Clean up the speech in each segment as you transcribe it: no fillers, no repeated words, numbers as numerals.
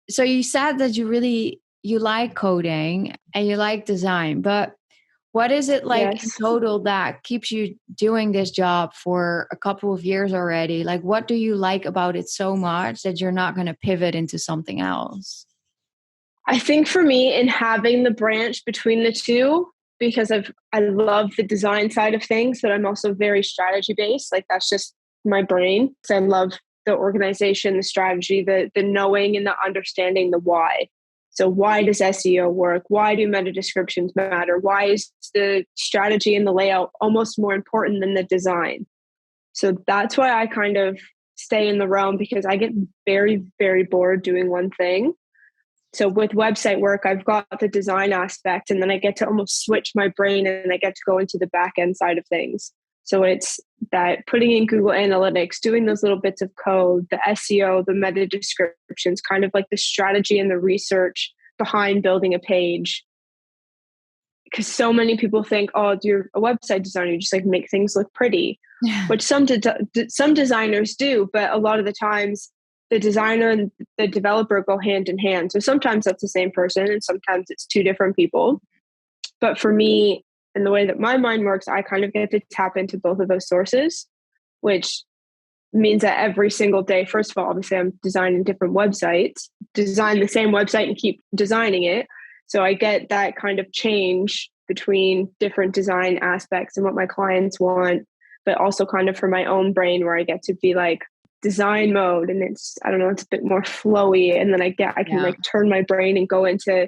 So you said that you like coding and you like design, but what is it like in Yes. total that keeps you doing this job for a couple of years already? Like, what do you like about it so much that you're not going to pivot into something else? I think for me, in having the branch between the two, because I love the design side of things, but I'm also very strategy based. Like that's just my brain. So I love the organization, the strategy, the knowing and the understanding the why. So why does SEO work? Why do meta descriptions matter? Why is the strategy and the layout almost more important than the design? So that's why I kind of stay in the realm, because I get very, very bored doing one thing. So with website work, I've got the design aspect, and then I get to almost switch my brain and I get to go into the back end side of things. So it's that putting in Google Analytics, doing those little bits of code, the SEO, the meta descriptions, kind of like the strategy and the research behind building a page. Because so many people think, oh, you're a website designer, you just like make things look pretty, Yeah. which some designers do, but a lot of the times the designer and the developer go hand in hand. So sometimes that's the same person and sometimes it's two different people. But for me, and the way that my mind works, I kind of get to tap into both of those sources, which means that every single day, first of all, obviously I'm designing different websites, design the same website and keep designing it. So I get that kind of change between different design aspects and what my clients want, but also kind of for my own brain where I get to be like design mode, and it's, I don't know, it's a bit more flowy. And then I can Yeah. like turn my brain and go into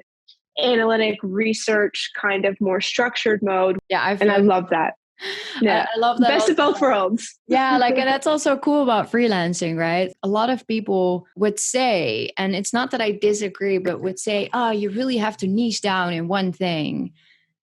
analytic research, kind of more structured mode. Yeah. And I love that. Yeah. I love that Best also. of both worlds. Yeah, like, and that's also cool about freelancing, right? A lot of people would say, and it's not that I disagree, but would say, oh, you really have to niche down in one thing.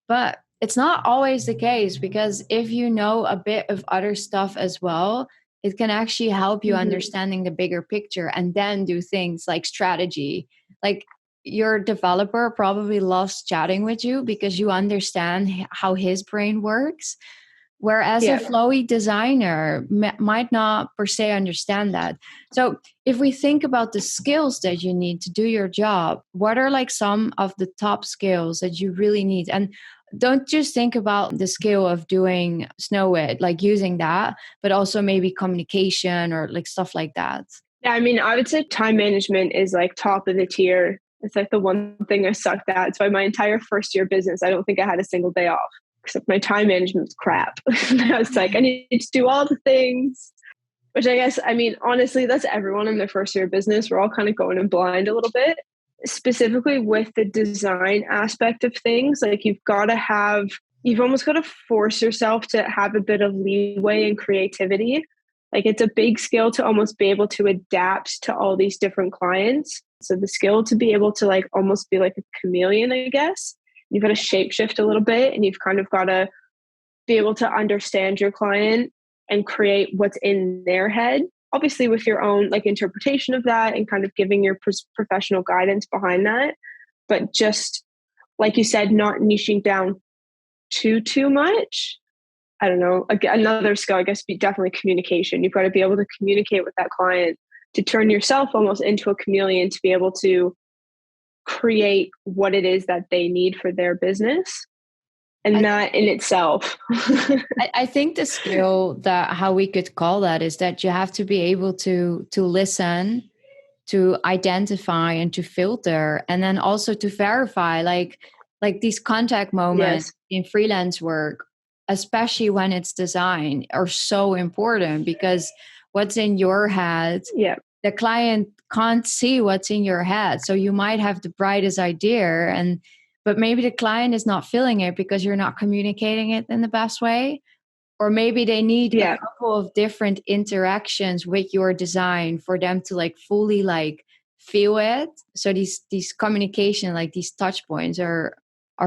But it's not always the case, because if you know a bit of other stuff as well, it can actually help you Mm-hmm. understanding the bigger picture and then do things like strategy. Like, your developer probably loves chatting with you because you understand how his brain works. Whereas a Yeah. flowy designer might not per se understand that. So, if we think about the skills that you need to do your job, what are like some of the top skills that you really need? And don't just think about the skill of doing Snowit, like using that, but also maybe communication or like stuff like that. Yeah, I mean, I would say time management is like top of the tier. It's like the one thing I sucked at. So my entire first year business, I don't think I had a single day off, except my time management's crap. I was like, I need to do all the things, which I guess, I mean, honestly, that's everyone in their first year business. We're all kind of going in blind a little bit, specifically with the design aspect of things. Like you've almost got to force yourself to have a bit of leeway and creativity. Like it's a big skill to almost be able to adapt to all these different clients. So the skill to be able to like almost be like a chameleon, I guess. You've got to shapeshift a little bit, and you've kind of got to be able to understand your client and create what's in their head, obviously with your own like interpretation of that and kind of giving your professional guidance behind that. But just like you said, not niching down too much. I don't know. Another skill, I guess, be definitely communication. You've got to be able to communicate with that client, to turn yourself almost into a chameleon, to be able to create what it is that they need for their business. And I, that in itself. I think the skill, that how we could call that, is that you have to be able to listen, to identify and to filter, and then also to verify, like these contact moments Yes. in freelance work, especially when it's design, are so important, because what's in your head, Yeah. the client can't see what's in your head. So you might have the brightest idea, and but maybe the client is not feeling it because you're not communicating it in the best way. Or maybe they need a Yeah. couple of different interactions with your design for them to like fully like feel it. So these communication, like these touch points, are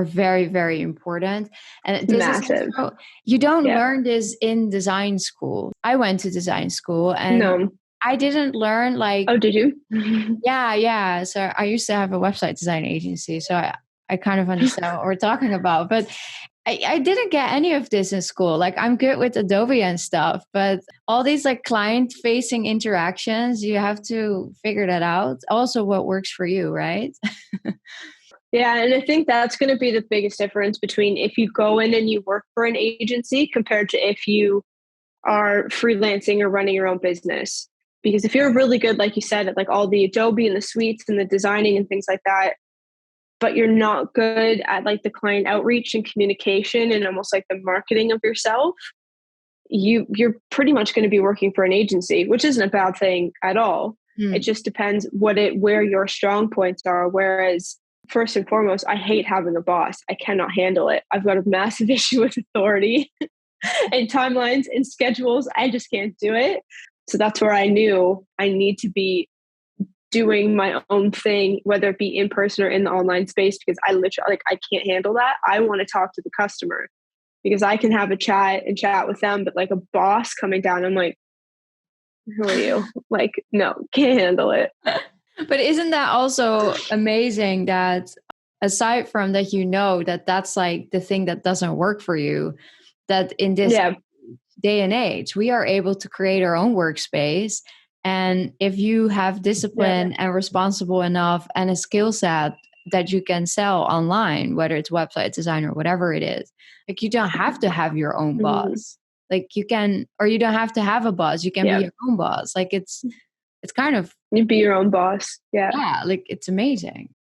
very, very important. And this is Massive. also, you don't Yeah. learn this in design school. I went to design school and No. I didn't learn like, Oh, did you? yeah. So I used to have a website design agency. So I kind of understand what we're talking about. But I didn't get any of this in school. Like I'm good with Adobe and stuff, but all these like client facing interactions, you have to figure that out. Also what works for you, right? Yeah, and I think that's going to be the biggest difference between if you go in and you work for an agency compared to if you are freelancing or running your own business. Because if you're really good, like you said, at like all the Adobe and the suites and the designing and things like that, but you're not good at like the client outreach and communication and almost like the marketing of yourself, you're pretty much going to be working for an agency, which isn't a bad thing at all. It just depends where your strong points are. Whereas first and foremost, I hate having a boss. I cannot handle it. I've got a massive issue with authority and timelines and schedules. I just can't do it. So that's where I knew I need to be doing my own thing, whether it be in person or in the online space, because I literally I can't handle that. I want to talk to the customer because I can have a chat and chat with them, but like a boss coming down, I'm like, who are you? Like, no, can't handle it. But isn't that also amazing that aside from that, that that's like the thing that doesn't work for you, that in this day and age, we are able to create our own workspace. And if you have discipline and responsible enough and a skill set that you can sell online, whether it's website design or whatever it is, like you don't have to have your own boss. Like you can, or you don't have to have a boss. You can be your own boss. Like it's kind of, you be your own boss. Yeah. Yeah. Like it's amazing.